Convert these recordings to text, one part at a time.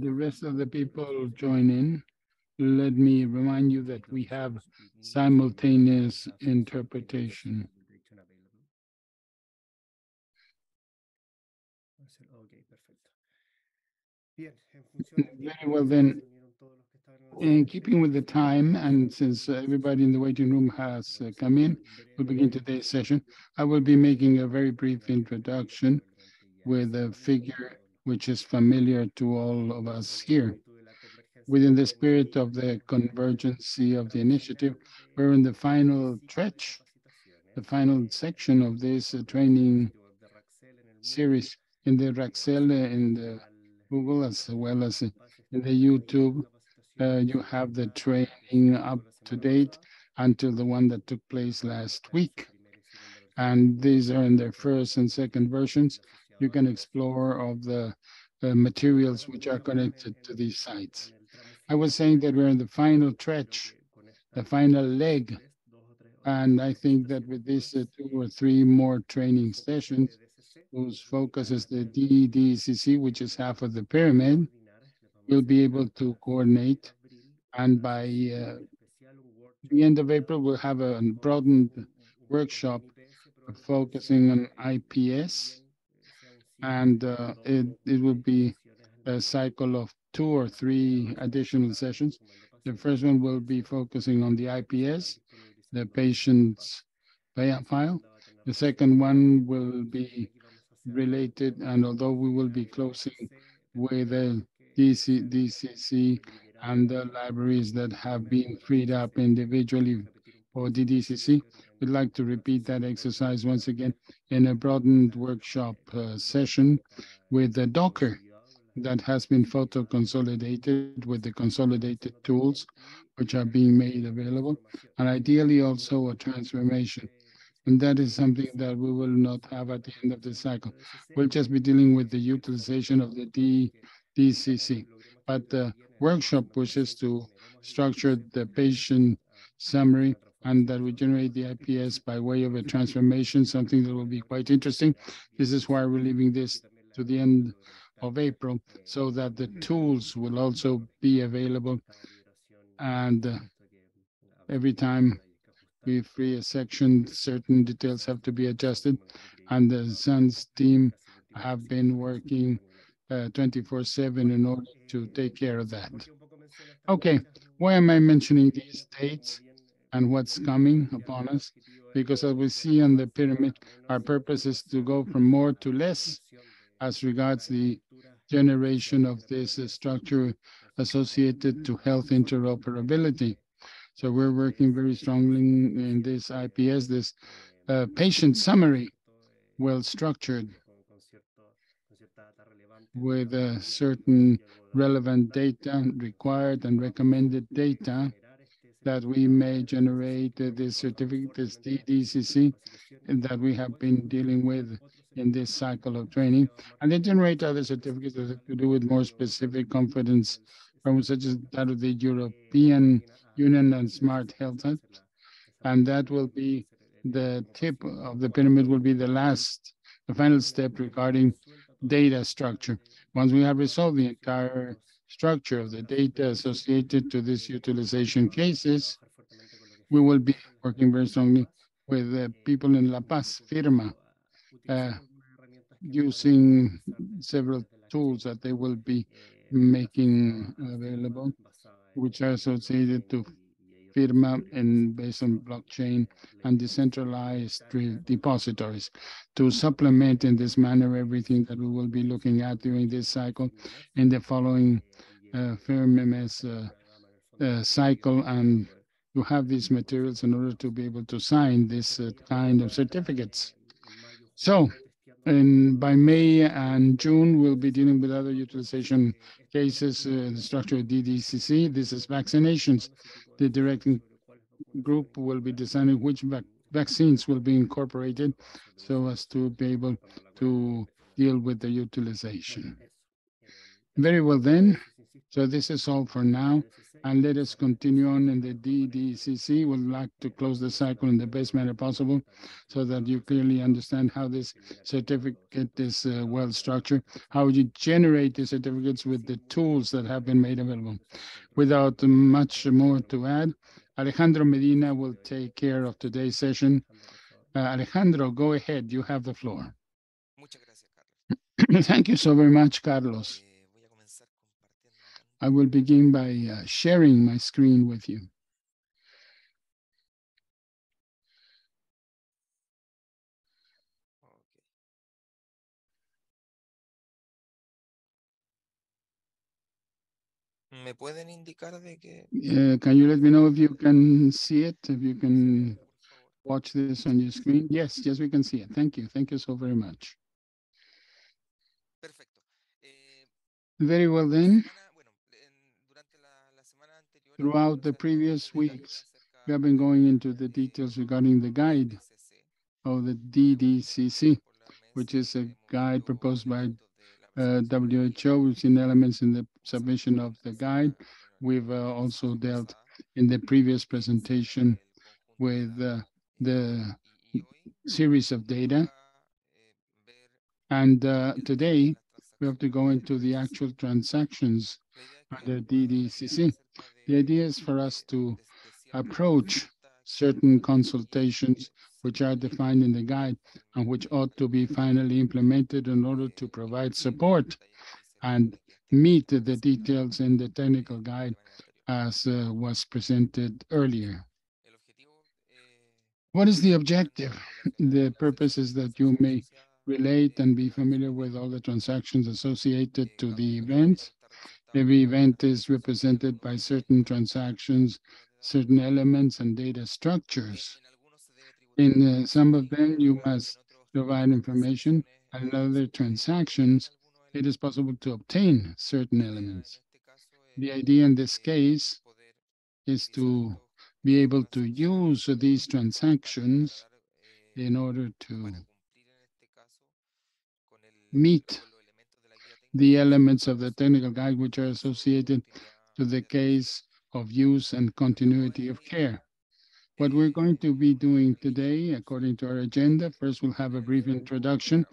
The rest of the people join in. Let me remind you that we have simultaneous interpretation. Ok, perfecto. Bien, en función del Very tiempo, well, ya se then, reunieron todos los que estaban en la sala in de keeping espera. with the time, and since everybody in the waiting room has Vamos a come in, hacer we'll begin brevemente today's session. I will be making a very brief introduction probablemente ya with a sepan de figure todos los que which están is en la sala. familiar to all of us Con el here. espíritu de la convergencia Within the tenemos spirit ahí of the algunos detalles convergency de of the tramo initiative, final we're in de the final ciclo de stretch, the capacitaciones. final section of this En el training sitio web de Raxel, en el Moodle, series in the y van a Raxel, saber in que the ya Google, as well as in PAS the está al día en YouTube. capacitaciones You have the que se training up realizó la to semana date pasada. until the one that took place last Está en su week. primera y segunda versión And these are in their con first and second versions. contenido You asociado a can ellos. explore of the Y materials bueno, which como are ya estamos connected to en these sites. el tramo I was final, saying that we're in the final creo stretch, que con the estas final leg, dos o and tres I think that capacitaciones with these más, two or three more el training foco es sessions, DDCC whose y focus is the claramente DDCC, which is half of the vamos a pyramid, coordinar, les vamos a we'll hacer be llegar able to para fines de coordinate. abril And una by sesión especial, un the workshop end of April, we'll have a broadened un poco de workshop NIPS probablemente focusing sea, on si IPS, bien sea un ciclo and de dos it will be sesiones al a mes, cycle of two or three vamos a additional enfocar sessions. como el de The pacientes first con one will be IPS, focusing on the se están IPS, the disponibilizando los PAS. patient's La file. segunda va a tener The relación second con one IPS, will entonces be aquí vamos a hacer related, and although we will be generar el closing DDCC, pero with the esperamos que DCC liberado and the de libraries that have primer been lugar freed up DDCC. Vamos a individually repetir un for poco lo que DDCC, vieron we'd like to en la repeat that sesión exercise workshop once again anterior, in a broadened mezclar workshop contenido session que está with the Docker consolidado, las that herramientas has been photo consolidadas, consolidated with the consolidated actualización tools notable y which are being made una available, transformación. and ideally also a Probablemente transformation. se And that is considere que something sea that we will una not have simple at the end of the replicación del cycle. DDCC, We'll just be dealing with the sobre utilization of todo the porque DCC. logremos But terminar the bien el workshop examen wishes paciente, to generemos el structure DDCC the por medio patient de summary la and transformación that de we los generate the datos IPS by way of a y transformation, something that will be lograr quite interesting. terminar bien This el is why we're examen leaving y this también to the la end logremos of terminar April so con that the buena tools will also be conectividad available. esta liberación And hasta que habrá every algunos time detalles que ajustar. we free a section, certain El details have SANS to desde be el pasado adjusted. semestre quería And llevar the toda SUNS team casi have 24/7 been para que esto working fuera en el año. 24/7 Bueno, in order to take care of that. ¿por qué un poco menciono estas Okay, fechas? why am I mentioning Lo que viene, these como dates bien and what's coming planteaba, upon el us? objetivo es Because as we ir see on the hacia pyramid, our menos purpose is to información go from y more la to less generación as de regards estas the estructuras generation asociadas con of el this RMS. structure Entonces, associated to health interoperability. So we're working IPS, very strongly in this IPS, this patient por summary, cierto, well structured con cierta data relevante donde with vamos enviando certain y algo de datos relevant recomendados. data, required and Podamos recommended data generar este that we certificado may de DDCC. generate this Trabajamos certificate, this fuertemente en este ciclo de DDCC, capacitaciones y that we por have supuesto been vamos a dealing generar with otros in this certificados cycle of training, asociados más and then generate concretamente other al certificates that have SCP-Canal to do with more número specific 2 y confidence, el such as SCP-Health, that of the que European viene Union a and ser ese Smart certificado, Health va a Act, ser esa and punta that del will iceberg, va a be ser el the último tip paso. of the Cuando pyramid, will be logremos the tener last, the final step finalmente regarding resuelta toda la data estructura structure. Once we have resolved the asociada entire structure of the a los data DDCC, associated to this utilization vamos a cases, trabajar fuertemente con lo que es we will be firma, con las working very herramientas de La strongly Paz, with the people in La y Paz, por Firma, supuesto uh, utilizando algunas herramientas que van a using lanzar several desde la tools Check, that they will be making asociadas a available, firma basada which are en associated blockchain to y ellos Firma depositarios and based on centralizados. blockchain La and idea es decentralized complementar y reforzar depositories to supplement in this manner everything that we will be looking at during this cycle FirmMS in the following y llegar FirmMS a un programa en el fondo de cycle, certificación para and poder to have these materials in order to be able to sign this kind of certificates. en mayo, So, junio, testeando con and by May algunos and June, we'll be dealing with other otros utilization cases estructuras in the de structure of DDCC. This is vaccinations. trabajando ese tipo de The decisiones directing sobre cuáles vacunaciones group will be incorporar deciding which vaccines will be en incorporated los casos de so uso as to be able cuando la to conectividad esté deal funcionando. with the Bueno, utilization. eso. Very well Como then. dosis, insisto, So this is all for now, and let us continue on in the DDCC. We'd like to close the cycle in the best manner possible so that you clearly understand how this certificate is well structured, how you generate the certificates with the tools that have been made available. Without much more to add, Alejandro Medina will take care of today's session. Alejandro, go ahead. You have the floor. Thank you so very much, Carlos. I will begin by sharing my screen with you. ¿Me pueden indicar de que? Can you let me know if you can see it, if you can watch this on your screen? Yes, yes, we can see it. Thank you. Thank you so very much. Perfecto. Very well then. Durante la semana anterior, Throughout the previous weeks, we have been going into the details regarding the guide of the DDCC, which is a guide proposed by WHO. We've seen elements in the submission of the guide. We've also dealt in the previous presentation with the series of data. And today, we have to go into the actual transactions under DDCC. The idea is for us to approach certain consultations which are defined in the guide and which ought to be finally implemented in order to provide support and meet the details in the technical guide as was presented earlier. What is the objective? The purpose is that you may relate and be familiar with all the transactions associated to the events. Every event is represented by certain transactions, certain elements and data structures. In some of them, you must provide information, and in other transactions, it is possible to obtain certain elements. The idea in this case is to be able to use these transactions in order to meet the elements of the technical guide which are associated to the case of use and continuity of care. What we're going to be doing today, according to our agenda, first we'll have a brief introduction.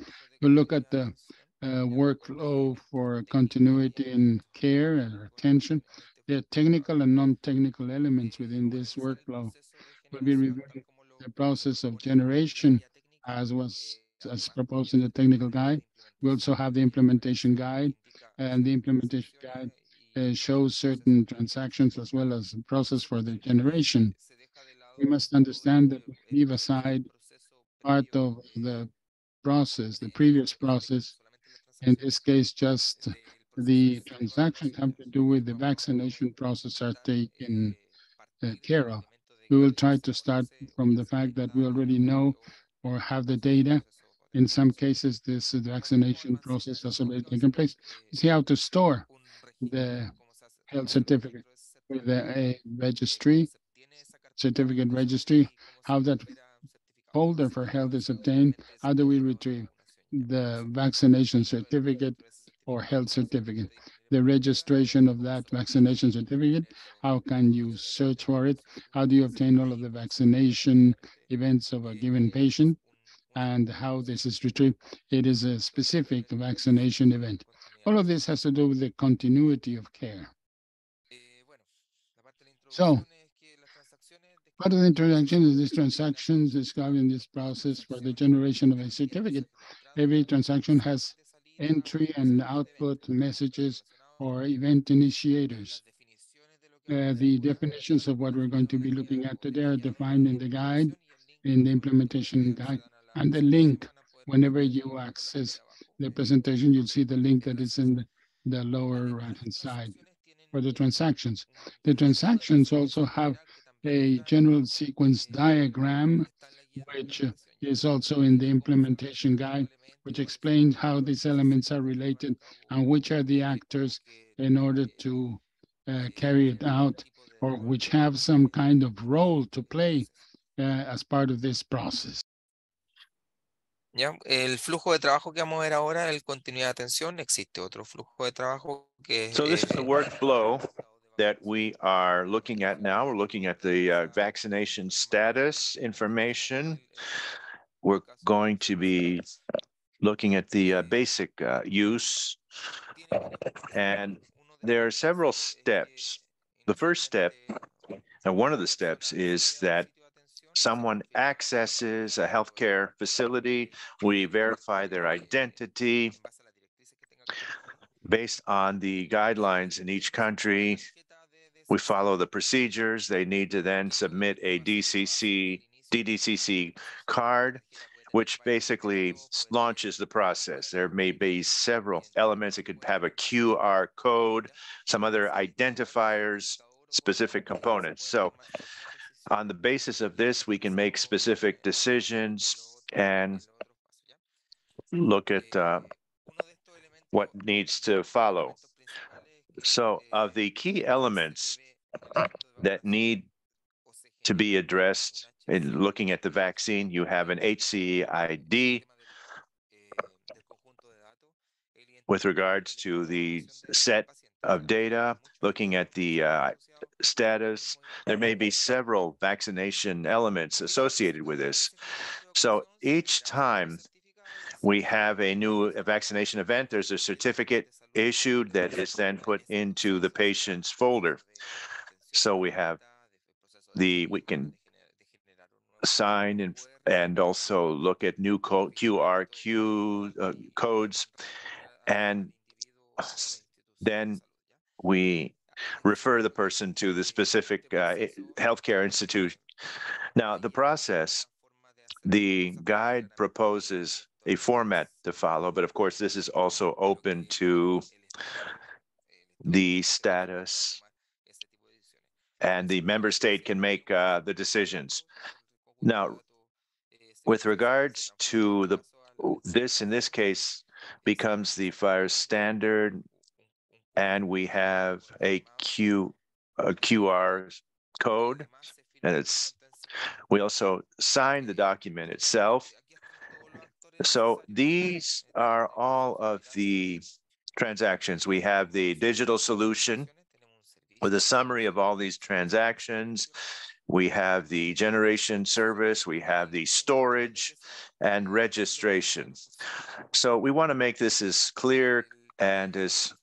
We'll look at the workflow for continuity in care and attention. There are technical and non-technical elements within this workflow. We'll be reviewing the process of generation as proposed in the technical guide. We also have the implementation guide, and the implementation guide shows certain transactions as well as the process for the generation. We must understand that we leave aside part of the process, the previous process, in this case, just the transactions have to do with the vaccination process are taken care of. We will try to start from the fact that we already know or have the data. In some cases, this vaccination process has already taken place. See how to store the health certificate with a registry, certificate registry, how that folder for health is obtained, how do we retrieve the vaccination certificate or health certificate, the registration of that vaccination certificate, how can you search for it, how do you obtain all of the vaccination events of a given patient, and how this is retrieved. It is a specific vaccination event. All of this has to do with the continuity of care. So, part of the introduction is these transactions describing this process for the generation of a certificate. Every transaction has entry and output messages or event initiators. The definitions of what we're going to be looking at today are defined in the guide, in the implementation guide, and the link. Whenever you access the presentation, you'll see the link that is in the lower right-hand side for the transactions. The transactions also have a general sequence diagram, which is also in the implementation guide, which explains how these elements are related and which are the actors in order to carry it out, or which have some kind of role to play as part of this process. ¿Ya? El flujo de trabajo que vamos a ver ahora, el continuidad de atención, existe otro flujo de trabajo que es So this is the workflow that we are looking at now. We're looking at the vaccination status information. We're going to be looking at the basic use, and there are several steps. The first step, and one of the steps, is that someone accesses a healthcare facility. We verify their identity based on the guidelines in each country. We follow the procedures. They need to then submit a DDCC card, which basically launches the process. There may be several elements. It could have a QR code, some other identifiers, specific components. So on the basis of this, we can make specific decisions and look at what needs to follow. So of the key elements that need to be addressed in looking at the vaccine, you have an HCID with regards to the set of data, looking at the status. There may be several vaccination elements associated with this. So each time we have a new vaccination event, there's a certificate issued that is then put into the patient's folder. So we can sign and also look at new QR codes, and then we refer the person to the specific healthcare institute. Now, the process, the guide proposes a format to follow, but of course, this is also open to the status, and the member state can make the decisions. Now, with regards to this, in this case, becomes the FHIR standard, and we have a QR code, and we also sign the document itself. So these are all of the transactions. We have the digital solution with a summary of all these transactions. We have the generation service, we have the storage and registration. So we want to make this as clear and as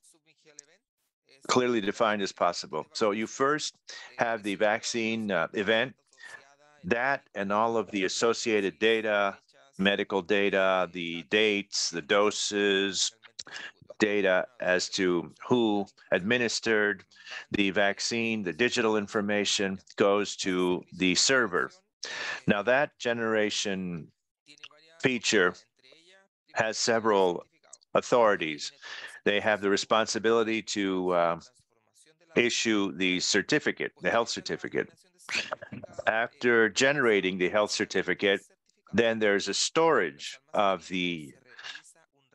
clearly defined as possible. So you first have the vaccine event, that and all of the associated data, medical data, the dates, the doses, data as to who administered the vaccine, the digital information goes to the server. Now that generation feature has several authorities. They have the responsibility to issue the certificate, the health certificate. After generating the health certificate, then there's a storage of the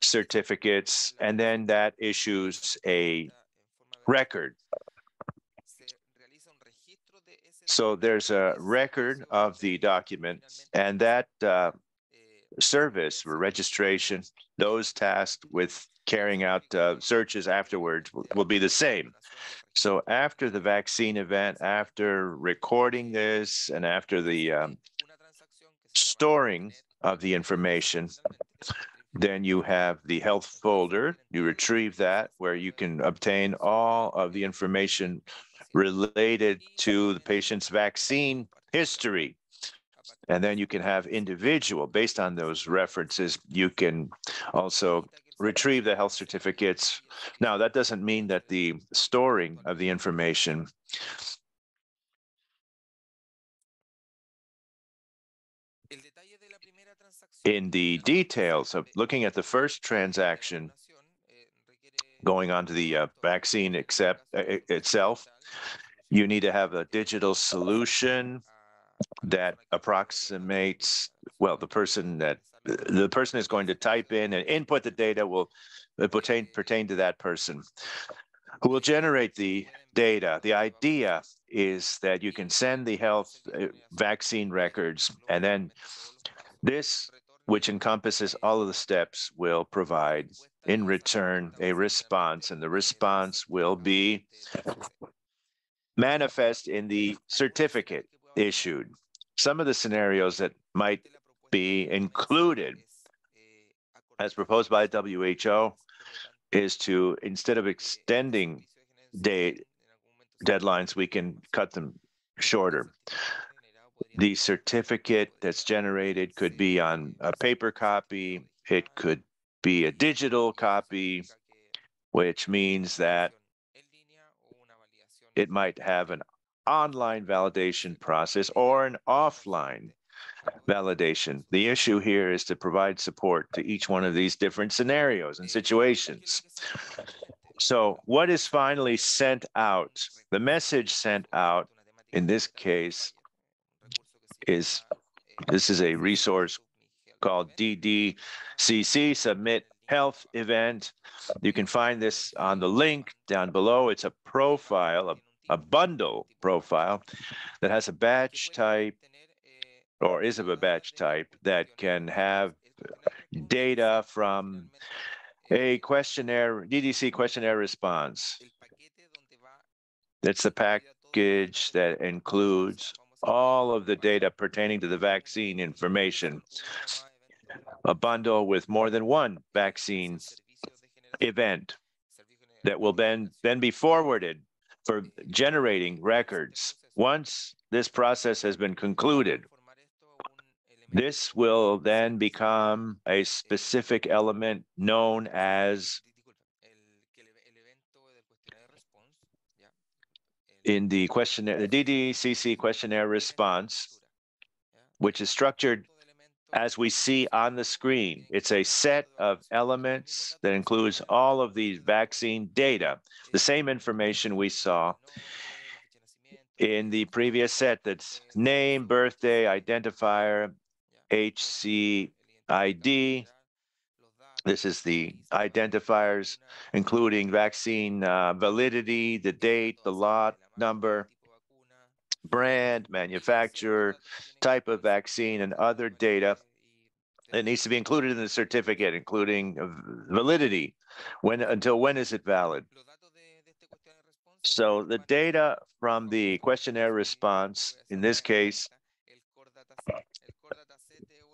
certificates, and then that issues a record. So there's a record of the document, and that service for registration, those tasked with carrying out searches afterwards will be the same. So after the vaccine event, after recording this, and after the storing of the information, then you have the health folder. You retrieve that, where you can obtain all of the information related to the patient's vaccine history. And then you can have individual, based on those references, you can also retrieve the health certificates. Now, that doesn't mean that the storing of the information in the details of looking at the first transaction going on to the vaccine itself, you need to have a digital solution that approximates, well, the person is going to type in and input the data will pertain to that person who will generate the data. The idea is that you can send the health vaccine records, and then this which encompasses all of the steps, will provide in return a response, and the response will be manifest in the certificate issued. Some of the scenarios that might be included as proposed by WHO is to, instead of extending deadlines, we can cut them shorter. The certificate that's generated could be on a paper copy, it could be a digital copy, which means that it might have an online validation process or an offline validation. The issue here is to provide support to each one of these different scenarios and situations. So what is finally sent out? The message sent out in this case is, this is a resource called DDCC, Submit Health Event. You can find this on the link down below. It's a profile, a bundle profile that has a batch type, or is of a batch type, that can have data from a questionnaire, DDC questionnaire response. It's the package that includes all of the data pertaining to the vaccine information. A bundle with more than one vaccine event that will then be forwarded for generating records. Once this process has been concluded, this will then become a specific element known as, in the questionnaire, the DDCC questionnaire response, which is structured as we see on the screen. It's a set of elements that includes all of the vaccine data, the same information we saw in the previous set. That's name, birthday, identifier, HCID. This is the identifiers, including vaccine validity, the date, the lot number, brand, manufacturer, type of vaccine, and other data. It needs to be included in the certificate, including validity. Until when is it valid? So the data from the questionnaire response, in this case,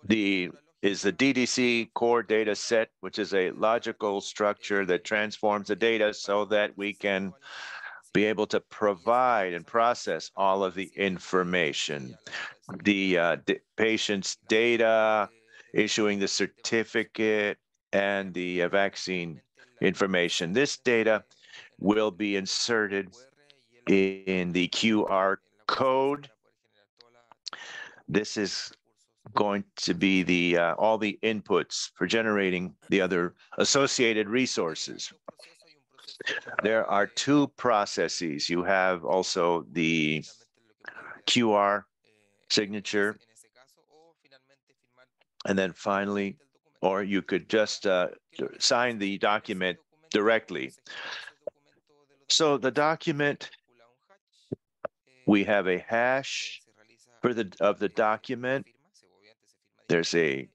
is the DDC core data set, which is a logical structure that transforms the data so that we can be able to provide and process all of the information. The patient's data, issuing the certificate, and the vaccine information. This data will be inserted in the QR code. This is going to be the all the inputs for generating the other associated resources. There are two processes. You have also the QR signature, and then finally, or you could just sign the document directly. So the document, we have a hash of the document. There's a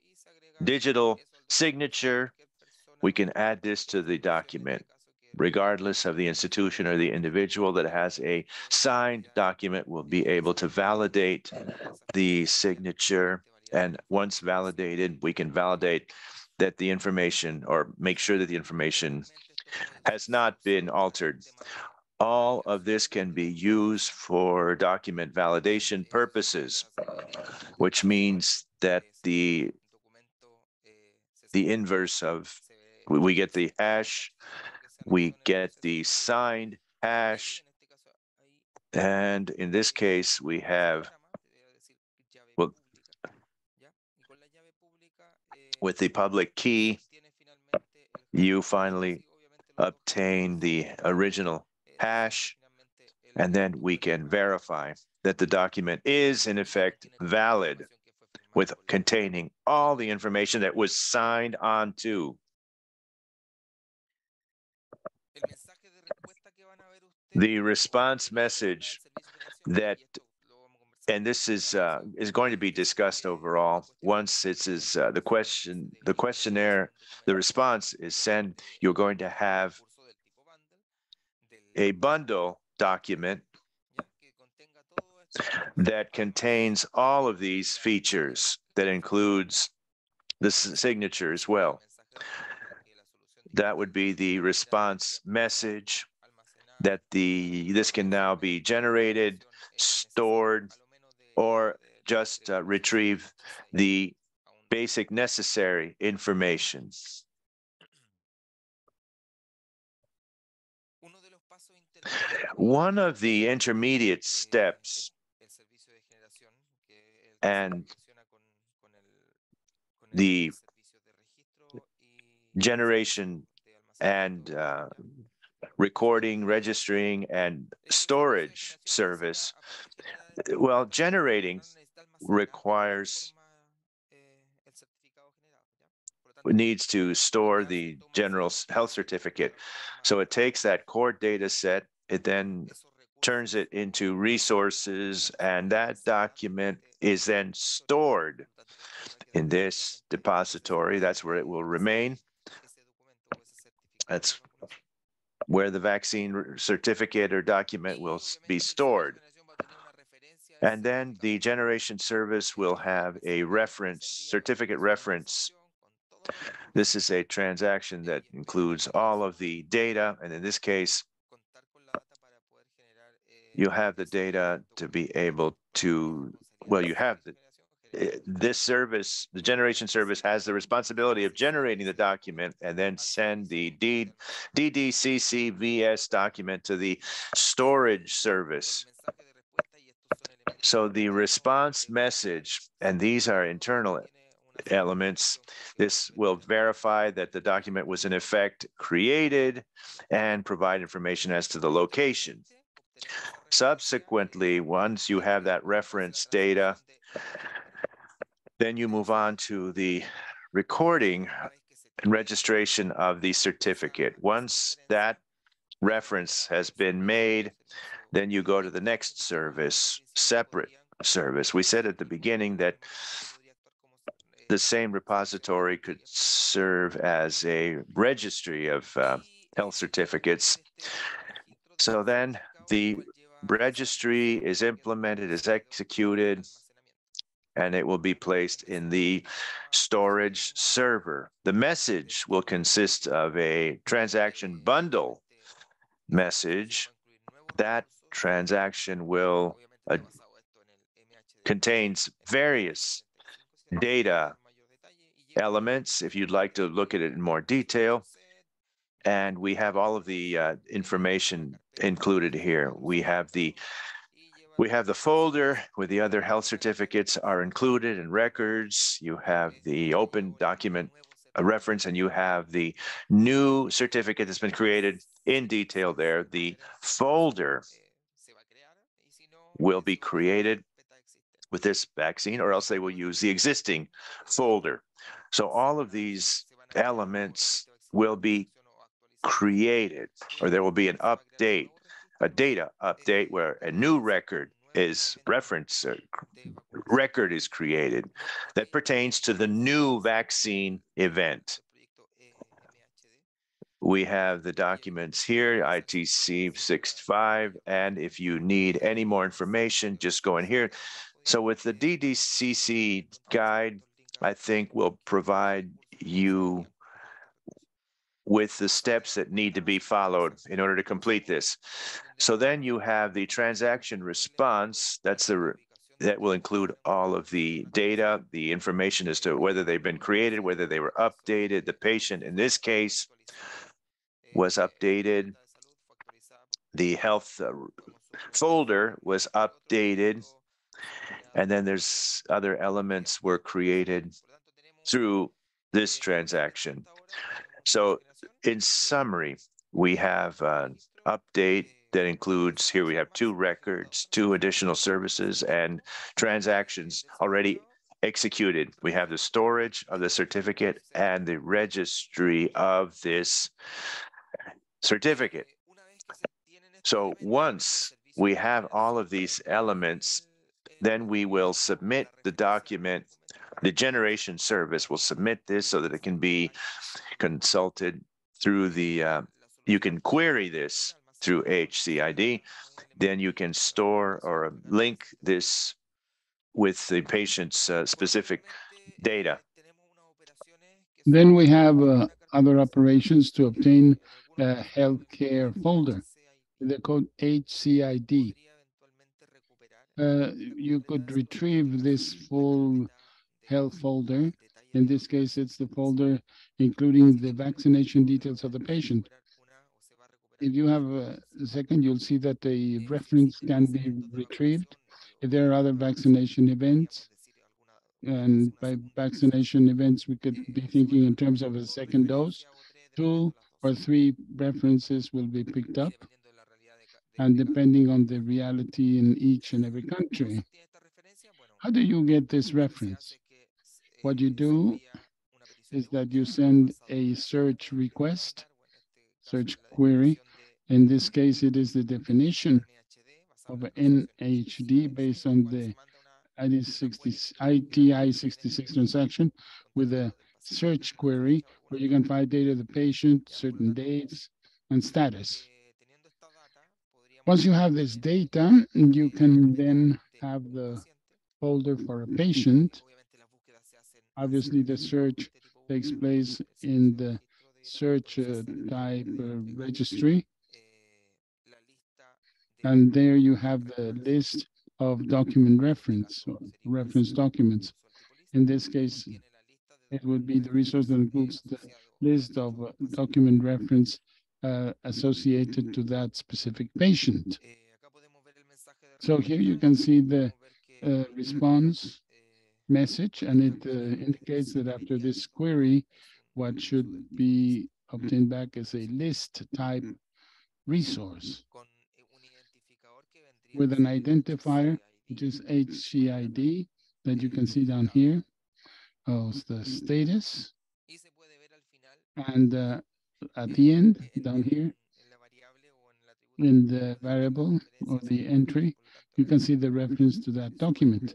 digital signature. We can add this to the document, regardless of the institution or the individual that has a signed document will be able to validate the signature. And once validated, we can validate that the information, or make sure that the information has not been altered. All of this can be used for document validation purposes, which means that the inverse of, we get the hash, we get the signed hash, and in this case, we have, well, with the public key, you finally obtain the original hash, and then we can verify that the document is in effect valid, with containing all the information that was signed onto. The response message that And this is going to be discussed overall. Once the questionnaire, the response is sent, you're going to have a bundle document that contains all of these features, that includes the signature as well. That would be the response message, that this can now be generated, stored, or just retrieve the basic necessary information. One of the intermediate steps and the generation and recording, registering, and storage service. Well, generating needs to store the general health certificate. So it takes that core data set, it then turns it into resources, and that document is then stored in this depository. That's where it will remain. That's where the vaccine certificate or document will be stored. And then the generation service will have a reference, certificate reference. This is a transaction that includes all of the data, and in this case, you have the data to be able to, well, you have this service, the generation service has the responsibility of generating the document and then send the DDCCVS document to the storage service. So the response message, and these are internal elements, this will verify that the document was in effect created and provide information as to the location. Subsequently, once you have that reference data, then you move on to the recording and registration of the certificate. Once that reference has been made, then you go to the next service, separate service. We said at the beginning that the same repository could serve as a registry of health certificates. So then the registry is implemented, is executed, and it will be placed in the storage server. The message will consist of a transaction bundle message. That transaction will contains various data elements, if you'd like to look at it in more detail. And we have all of the information included here. We have the folder where the other health certificates are included and records. You have the open document reference, and you have the new certificate that's been created in detail there. The folder will be created with this vaccine, or else they will use the existing folder. So all of these elements will be created, or there will be an update, a data update where a new record is record is created that pertains to the new vaccine event. We have the documents here, ITC 65, and if you need any more information, just go in here. So with the DDCC guide, I think we'll provide you with the steps that need to be followed in order to complete this. So then you have the transaction response. That will include all of the data, the information as to whether they've been created, whether they were updated. The patient, in this case, was updated. The health folder was updated. And then there's other elements were created through this transaction. So in summary, we have an update that includes, here we have 2 records, 2 additional services, and transactions already executed. We have the storage of the certificate and the registry of this certificate. So once we have all of these elements then we will submit the document. The generation service will submit this so that it can be consulted through the, you can query this through HCID. Then you can store or link this with the patient's specific data. Then we have other operations to obtain a healthcare folder, the code HCID. You could retrieve this full health folder. In this case, it's the folder including the vaccination details of the patient. If you have a second, you'll see that the reference can be retrieved. If there are other vaccination events, and by vaccination events, we could be thinking in terms of a second dose, 2 or 3 references will be picked up, and depending on the reality in each and every country. How do you get this reference? What you do is that you send a search request, search query. In this case, it is the definition of NHD based on the ITI-66 transaction with a search query where you can find data of the patient, certain dates, and status. Once you have this data, you can then have the folder for a patient. Obviously, the search takes place in the search type registry. And there you have the list of document reference or reference documents. In this case, it would be the resource that includes the list of document reference associated to that specific patient. So here you can see the response message, and it indicates that after this query, what should be obtained back is a list type resource with an identifier, which is HCID, that you can see down here, of the status. And at the end, down here, in the variable or the entry, you can see the reference to that document.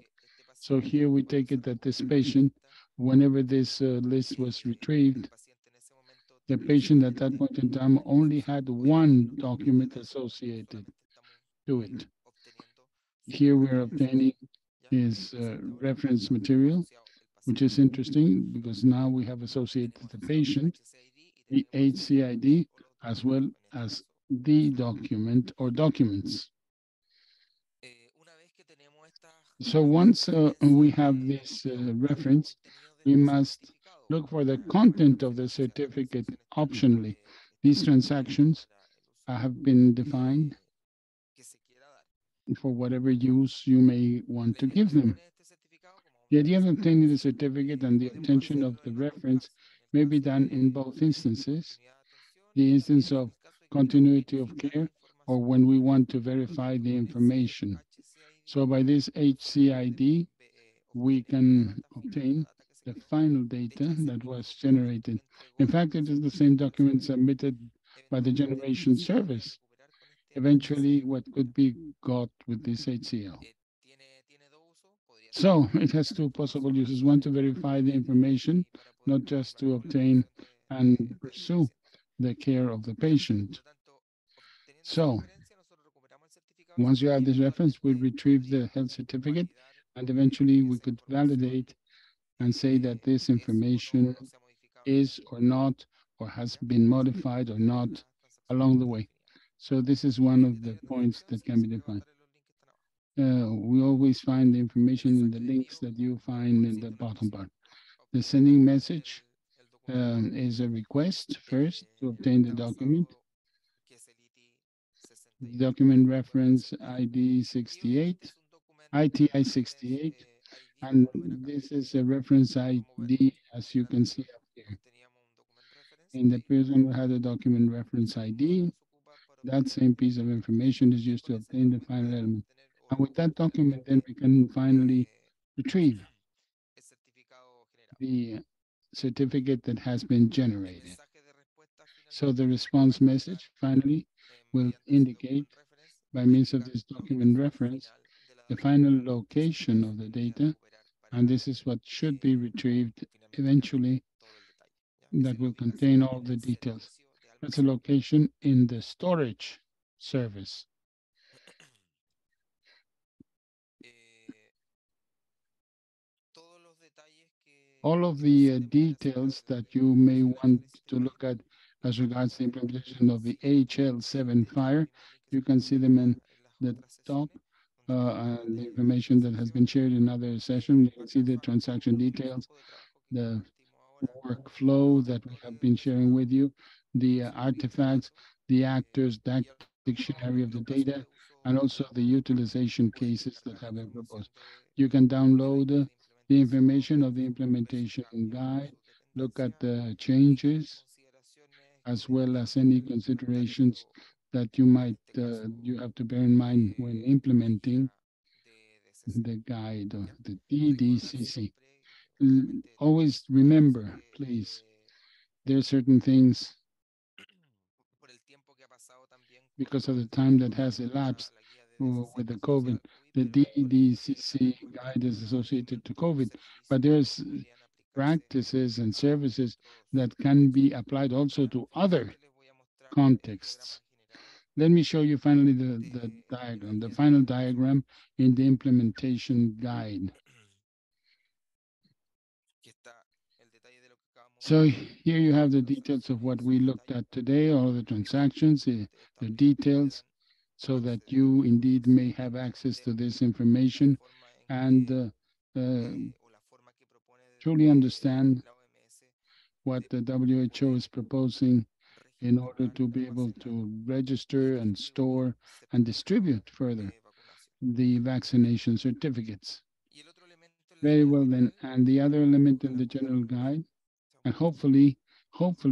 So here we take it that this patient, whenever this list was retrieved, the patient at that point in time only had one document associated to it. Here we're obtaining his reference material, which is interesting because now we have associated the patient, the HCID, as well as the document or documents. So once we have this reference, we must look for the content of the certificate optionally. These transactions have been defined for whatever use you may want to give them. The idea of obtaining the certificate and the obtention of the reference may be done in both instances. The instance of continuity of care or when we want to verify the information. So by this HCID, we can obtain the final data that was generated. In fact, it is the same document submitted by the generation service. Eventually, what could be got with this HCL. So it has 2 possible uses. One, to verify the information, not just to obtain and pursue the care of the patient. So once you have this reference, we retrieve the health certificate, and eventually we could validate and say that this information is or not, or has been modified or not along the way. So this is one of the points that can be defined. We always find the information in the links that you find in the bottom part. The sending message is a request first to obtain the document. Document reference ID 68, ITI 68, and this is a reference ID as you can see up here. In the previous one, we had a document reference ID. That same piece of information is used to obtain the final element. And with that document, then we can finally retrieve the certificate that has been generated. So the response message finally will indicate by means of this document reference the final location of the data, and this is what should be retrieved eventually that will contain all the details. That's a location in the storage service. All of the details that you may want to look at as regards the implementation of the HL7 fire, you can see them in the top and the information that has been shared in other sessions. You can see the transaction details, the workflow that we have been sharing with you, the artifacts, the actors, that dictionary of the data, and also the utilization cases that have been proposed. You can download the information of the implementation guide, look at the changes, as well as any considerations that you might you have to bear in mind when implementing the guide of the DDCC. Always remember, please, there are certain things because of the time that has elapsed with the COVID. The DDCC guide is associated to COVID, but there's practices and services that can be applied also to other contexts. Let me show you finally the diagram, the final diagram in the implementation guide. So here you have the details of what we looked at today, all the transactions, the details, so that you indeed may have access to this information and truly understand what the WHO is proposing in order to be able to register and store and distribute further the vaccination certificates. Very well then, and the other element in the general guide, and hopefully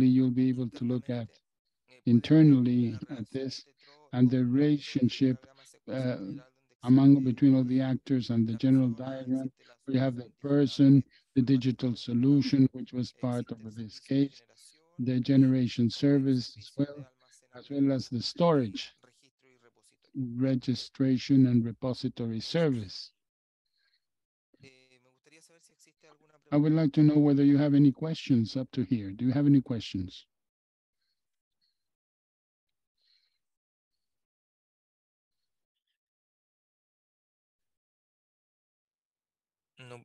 you'll be able to look at internally at this and the relationship between all the actors and the general diagram. We have the person, the digital solution, which was part of this case, the generation service as well as the storage, registration and repository service. I would like to know whether you have any questions up to here. Do you have any questions?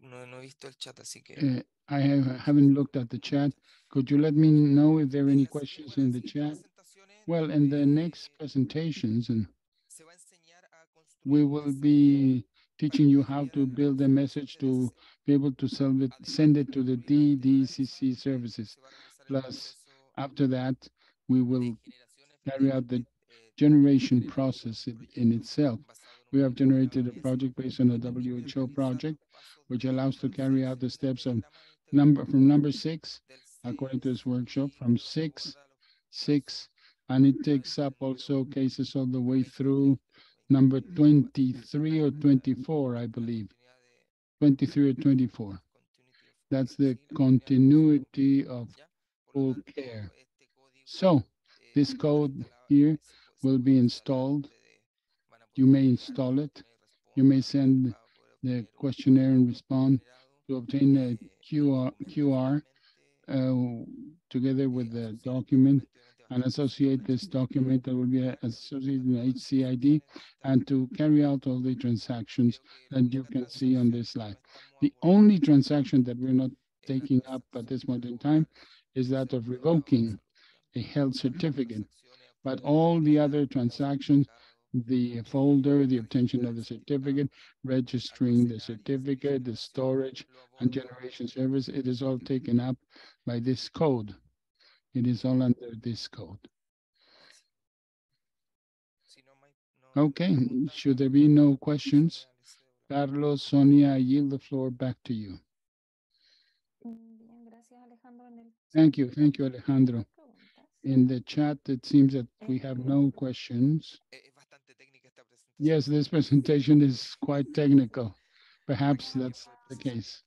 No he visto el chat, así que. I haven't looked at the chat. Could you let me know if there are any questions in the chat? Well, in the next presentations, and we will be teaching you how to build a message to be able to send it to the DDCC services. Plus, after that, we will carry out the generation process in itself. We have generated a project based on a WHO project, which allows to carry out the steps of from number 6, according to this workshop, from 6, and it takes up also cases all the way through number 23 or 24, I believe. 23 or 24. That's the continuity of full care. So this code here will be installed. You may install it. You may send the questionnaire and respond to obtain a QR together with the document and associate this document that will be associated with HCID and to carry out all the transactions that you can see on this slide. The only transaction that we're not taking up at this point in time is that of revoking a health certificate, but all the other transactions, the folder, the obtention of the certificate, registering the certificate, the storage and generation service, it is all taken up by this code. It is all under this code. Okay, should there be no questions? Carlos, Sonia, I yield the floor back to you. Thank you, Alejandro. In the chat, it seems that we have no questions. Yes, this presentation is quite technical. Perhaps that's the case.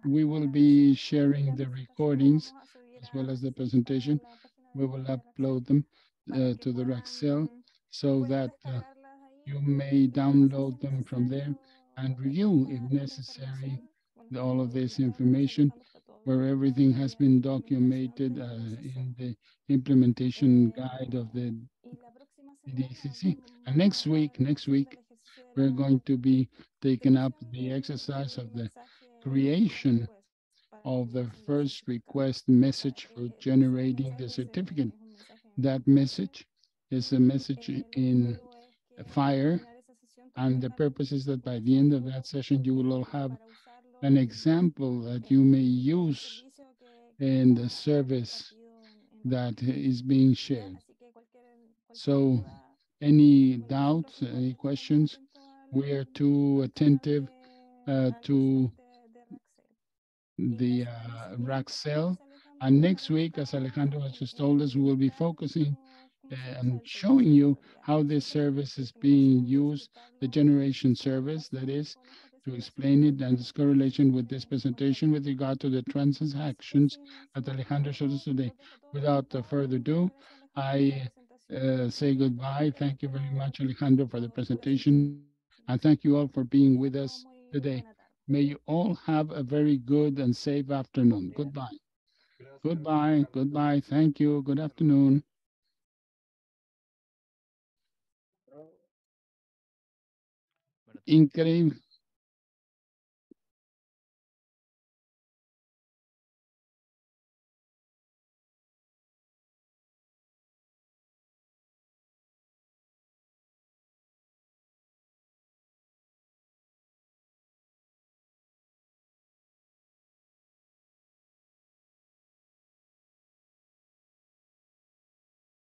We will be sharing the recordings as well as the presentation. We will upload them to the Raxel so that You may download them from there and review, if necessary, all of this information where everything has been documented in the implementation guide of the DCC. And next week, we're going to be taking up the exercise of the creation of the first request message for generating the certificate. That message is a message in Fire, and the purpose is that by the end of that session, you will all have an example that you may use in the service that is being shared. So any doubts, any questions? We are too attentive to the Raxel. And next week, as Alejandro has just told us, we will be focusing and showing you how this service is being used, the generation service, that is, to explain it and its correlation with this presentation with regard to the transactions that Alejandro showed us today. Without further ado, I say goodbye. Thank you very much, Alejandro, for the presentation. And thank you all for being with us today. May you all have a very good and safe afternoon. Goodbye. Goodbye. Goodbye. Thank you. Good afternoon. Increíble.